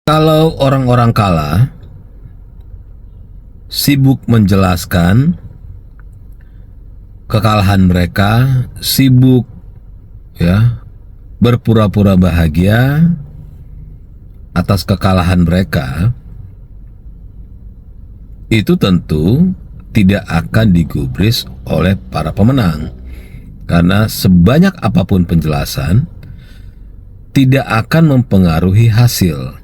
Kalau orang-orang kalah sibuk menjelaskan kekalahan mereka, sibuk berpura-pura bahagia atas kekalahan mereka, itu tentu tidak akan digubris oleh para pemenang. Karena sebanyak apapun penjelasan tidak akan mempengaruhi hasil.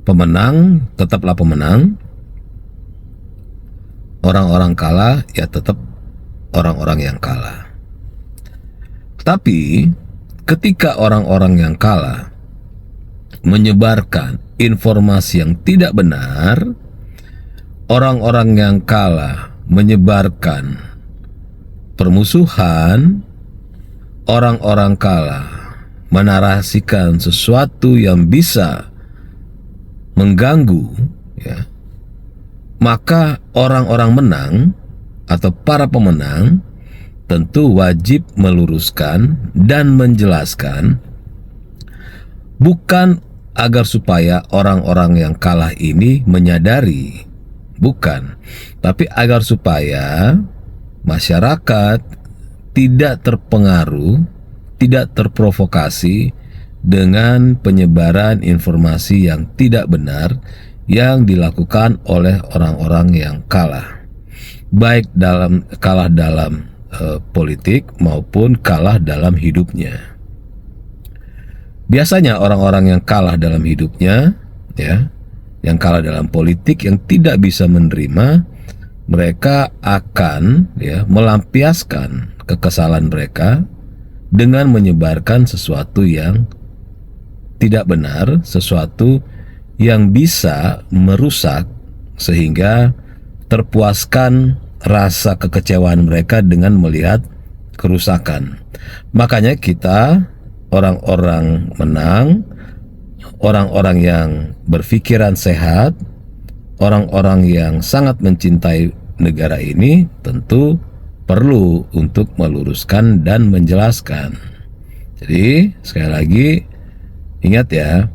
Pemenang tetaplah pemenang, orang-orang kalah ya tetap orang-orang yang kalah. Tapi ketika orang-orang yang kalah menyebarkan informasi yang tidak benar, orang-orang yang kalah menyebarkan permusuhan, orang-orang kalah menarasikan sesuatu yang bisa mengganggu, maka orang-orang menang atau para pemenang tentu wajib meluruskan dan menjelaskan, bukan agar supaya orang-orang yang kalah ini menyadari, bukan, tapi agar supaya masyarakat tidak terpengaruh, tidak terprovokasi dengan penyebaran informasi yang tidak benar yang dilakukan oleh orang-orang yang kalah, baik kalah dalam politik maupun kalah dalam hidupnya. Biasanya orang-orang yang kalah dalam hidupnya, yang kalah dalam politik, yang tidak bisa menerima, mereka akan melampiaskan kekesalan mereka dengan menyebarkan sesuatu yang tidak benar, sesuatu yang bisa merusak, sehingga terpuaskan rasa kekecewaan mereka dengan melihat kerusakan. Makanya kita, orang-orang menang, orang-orang yang berpikiran sehat, orang-orang yang sangat mencintai negara ini tentu perlu untuk meluruskan dan menjelaskan. Jadi sekali lagi ingat ya,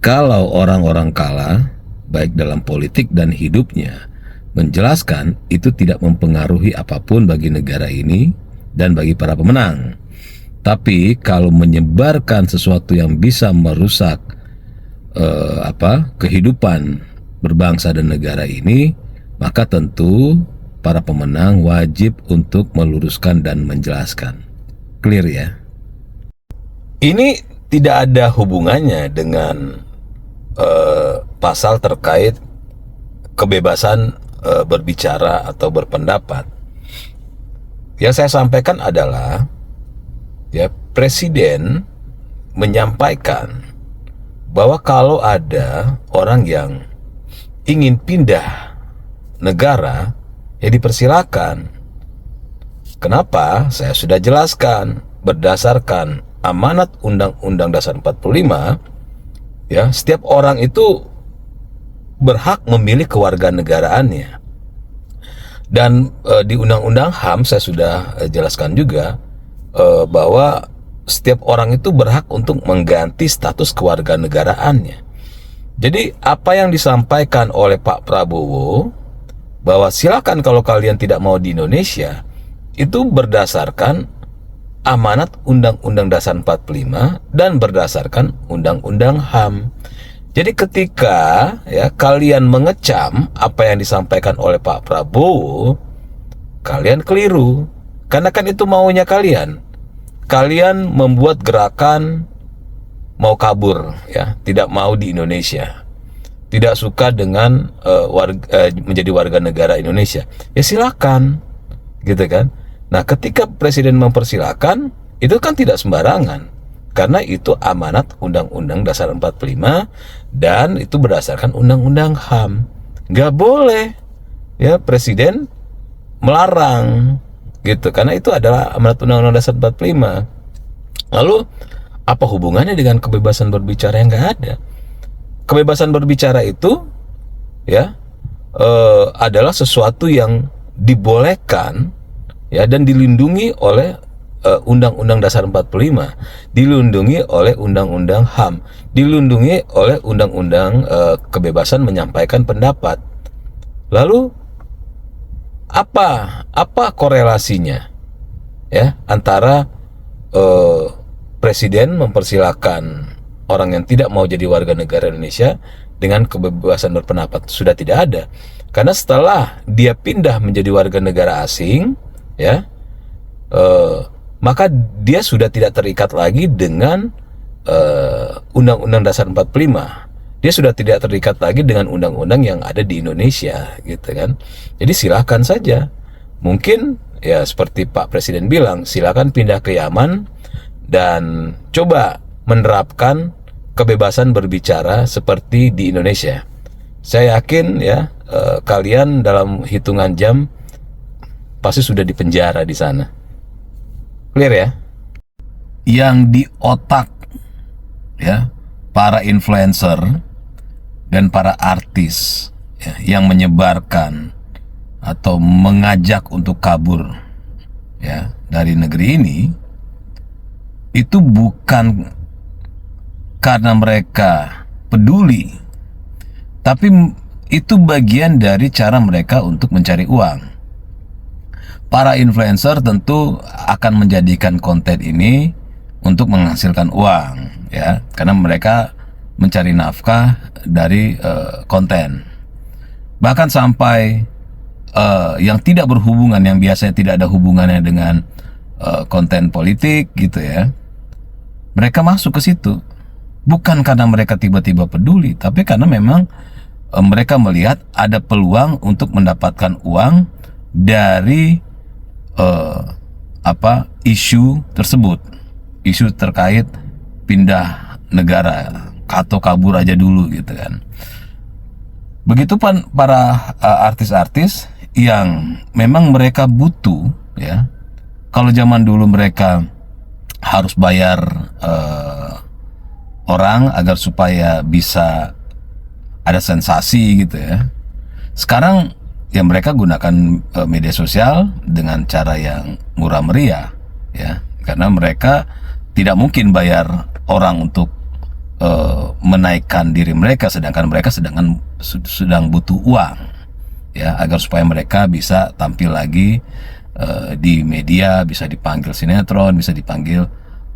kalau orang-orang kalah baik dalam politik dan hidupnya, menjelaskan itu tidak mempengaruhi apapun bagi negara ini dan bagi para pemenang. Tapi kalau menyebarkan sesuatu yang bisa merusak kehidupan berbangsa dan negara ini, maka tentu para pemenang wajib untuk meluruskan dan menjelaskan. Clear ya? Ini tidak ada hubungannya dengan pasal terkait kebebasan berbicara atau berpendapat. Yang saya sampaikan adalah Presiden menyampaikan bahwa kalau ada orang yang ingin pindah negara, ya dipersilakan. Kenapa? Saya sudah jelaskan, berdasarkan amanat Undang-Undang Dasar 45, setiap orang itu berhak memilih kewarganegaraannya. Dan di Undang-Undang HAM saya sudah jelaskan juga bahwa setiap orang itu berhak untuk mengganti status kewarganegaraannya. Jadi apa yang disampaikan oleh Pak Prabowo bahwa silakan kalau kalian tidak mau di Indonesia, itu berdasarkan amanat Undang-Undang Dasar 45 dan berdasarkan Undang-Undang HAM. Jadi ketika kalian mengecam apa yang disampaikan oleh Pak Prabowo, kalian keliru. Karena kan itu maunya kalian. Kalian membuat gerakan mau kabur, tidak mau di Indonesia, tidak suka dengan menjadi warga negara Indonesia. Ya silakan, gitu kan. Nah, ketika Presiden mempersilakan, itu kan tidak sembarangan, karena itu amanat Undang-Undang Dasar 45 dan itu berdasarkan Undang-Undang HAM. Nggak boleh Presiden melarang, gitu, karena itu adalah amanat Undang-Undang Dasar 45. Lalu apa hubungannya dengan kebebasan berbicara? Yang nggak ada. Kebebasan berbicara itu adalah sesuatu yang dibolehkan dan dilindungi oleh Undang-Undang Dasar 45, dilindungi oleh Undang-Undang HAM, dilindungi oleh Undang-Undang kebebasan menyampaikan pendapat. Lalu apa korelasinya ya antara presiden mempersilahkan orang yang tidak mau jadi warga negara Indonesia dengan kebebasan berpendapat? Sudah tidak ada, karena setelah dia pindah menjadi warga negara asing ya, maka dia sudah tidak terikat lagi dengan Undang-Undang Dasar 45. Dia sudah tidak terikat lagi dengan undang-undang yang ada di Indonesia, gitu kan. Jadi silahkan saja. Mungkin ya seperti Pak Presiden bilang, silahkan pindah ke Yaman dan coba menerapkan kebebasan berbicara seperti di Indonesia. Saya yakin ya kalian dalam hitungan jam pasti sudah dipenjara di sana. Clear ya? Yang di otak ya para influencer dan para artis ya, yang menyebarkan atau mengajak untuk kabur ya dari negeri ini, itu bukan karena mereka peduli, tapi itu bagian dari cara mereka untuk mencari uang. Para influencer tentu akan menjadikan konten ini untuk menghasilkan uang ya, karena mereka mencari nafkah dari konten. Bahkan sampai yang tidak berhubungan, yang biasanya tidak ada hubungannya dengan konten politik gitu ya, mereka masuk ke situ bukan karena mereka tiba-tiba peduli, tapi karena memang mereka melihat ada peluang untuk mendapatkan uang dari isu tersebut, isu terkait pindah negara atau kabur aja dulu gitu kan. Begitupun para artis-artis yang memang mereka butuh ya. Kalau zaman dulu mereka harus bayar orang agar supaya bisa ada sensasi gitu ya. Sekarang ya mereka gunakan media sosial dengan cara yang murah meriah ya, karena mereka tidak mungkin bayar orang untuk menaikkan diri mereka, sedangkan mereka sedang butuh uang ya, agar supaya mereka bisa tampil lagi di media, bisa dipanggil sinetron, bisa dipanggil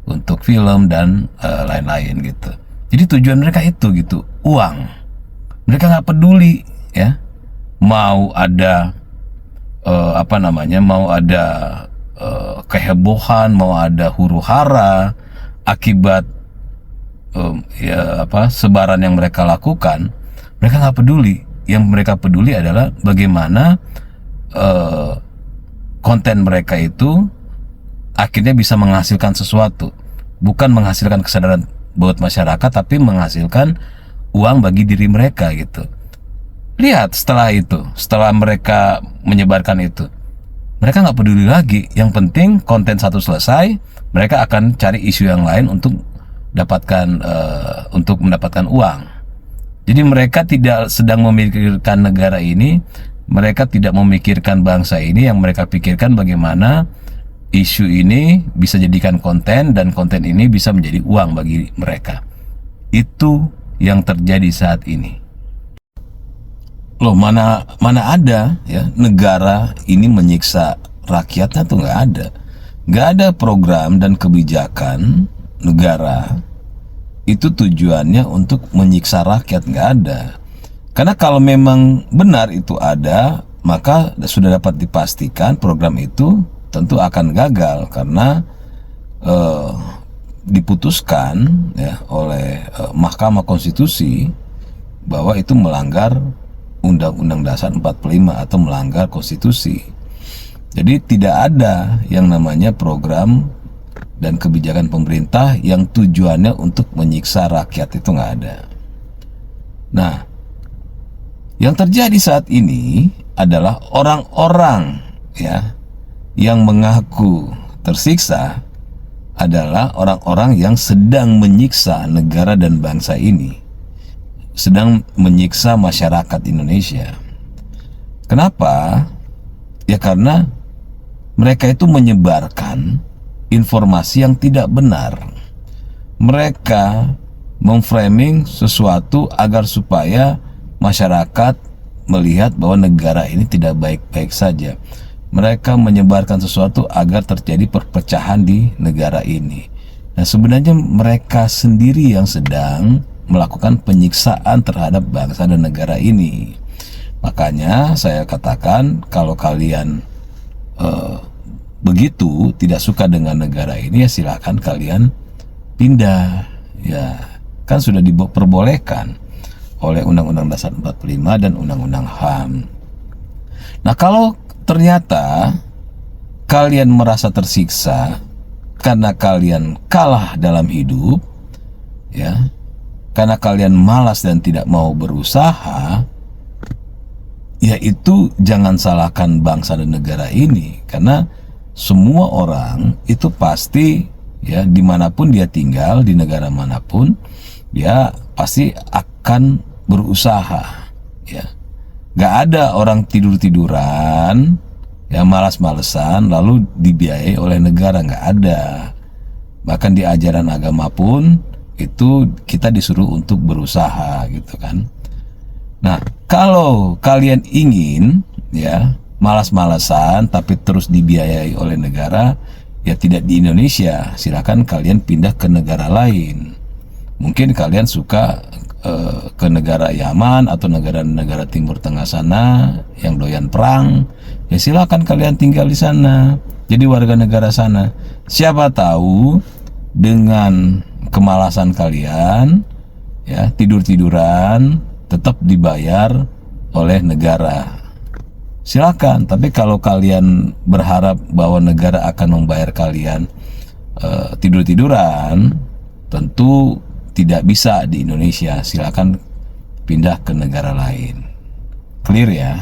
untuk film dan lain-lain gitu. Jadi tujuan mereka itu gitu, uang. Mereka nggak peduli ya, mau ada mau ada kehebohan, mau ada huru-hara akibat sebaran yang mereka lakukan. Mereka nggak peduli. Yang mereka peduli adalah bagaimana konten mereka itu akhirnya bisa menghasilkan sesuatu, bukan menghasilkan kesadaran buat masyarakat, tapi menghasilkan uang bagi diri mereka gitu. Lihat setelah mereka menyebarkan itu, mereka nggak peduli lagi. Yang penting konten satu selesai, mereka akan cari isu yang lain untuk mendapatkan uang. Jadi mereka tidak sedang memikirkan negara ini, mereka tidak memikirkan bangsa ini. Yang mereka pikirkan bagaimana isu ini bisa jadikan konten, dan konten ini bisa menjadi uang bagi mereka. Itu yang terjadi saat ini. Loh, mana ada ya negara ini menyiksa rakyatnya? Tuh nggak ada. Nggak ada program dan kebijakan negara itu tujuannya untuk menyiksa rakyat, nggak ada. Karena kalau memang benar itu ada, maka sudah dapat dipastikan program itu tentu akan gagal, karena diputuskan ya oleh Mahkamah Konstitusi bahwa itu melanggar Undang-Undang Dasar 45 atau melanggar konstitusi. Jadi tidak ada yang namanya program dan kebijakan pemerintah yang tujuannya untuk menyiksa rakyat, itu nggak ada. Nah, yang terjadi saat ini adalah orang-orang ya yang mengaku tersiksa adalah orang-orang yang sedang menyiksa negara dan bangsa ini, sedang menyiksa masyarakat Indonesia. Kenapa? Ya karena mereka itu menyebarkan informasi yang tidak benar. Mereka memframing sesuatu agar supaya masyarakat melihat bahwa negara ini tidak baik-baik saja. Mereka menyebarkan sesuatu agar terjadi perpecahan di negara ini. Nah, sebenarnya mereka sendiri yang sedang melakukan penyiksaan terhadap bangsa dan negara ini. Makanya saya katakan, kalau kalian begitu tidak suka dengan negara ini, ya silakan kalian pindah. Ya, kan sudah diperbolehkan oleh Undang-Undang Dasar 45 dan Undang-Undang HAM. Nah, kalau ternyata kalian merasa tersiksa karena kalian kalah dalam hidup, ya, karena kalian malas dan tidak mau berusaha, ya itu jangan salahkan bangsa dan negara ini, karena semua orang itu pasti, ya, dimanapun dia tinggal, di negara manapun, dia pasti akan berusaha, ya. Gak ada orang tidur-tiduran, ya, malas-malesan lalu dibiayai oleh negara, gak ada. Bahkan di ajaran agama pun itu kita disuruh untuk berusaha, gitu kan. Nah, kalau kalian ingin, ya, malas-malesan tapi terus dibiayai oleh negara, ya tidak di Indonesia, silakan kalian pindah ke negara lain. Mungkin kalian suka ke negara Yaman atau negara-negara Timur Tengah sana yang doyan perang, ya silakan kalian tinggal di sana, jadi warga negara sana. Siapa tahu dengan kemalasan kalian, ya, tidur-tiduran, tetap dibayar oleh negara. Silakan. Tapi kalau kalian berharap bahwa negara akan membayar kalian tidur-tiduran, tentu tidak bisa di Indonesia. Silakan pindah ke negara lain. Clear ya?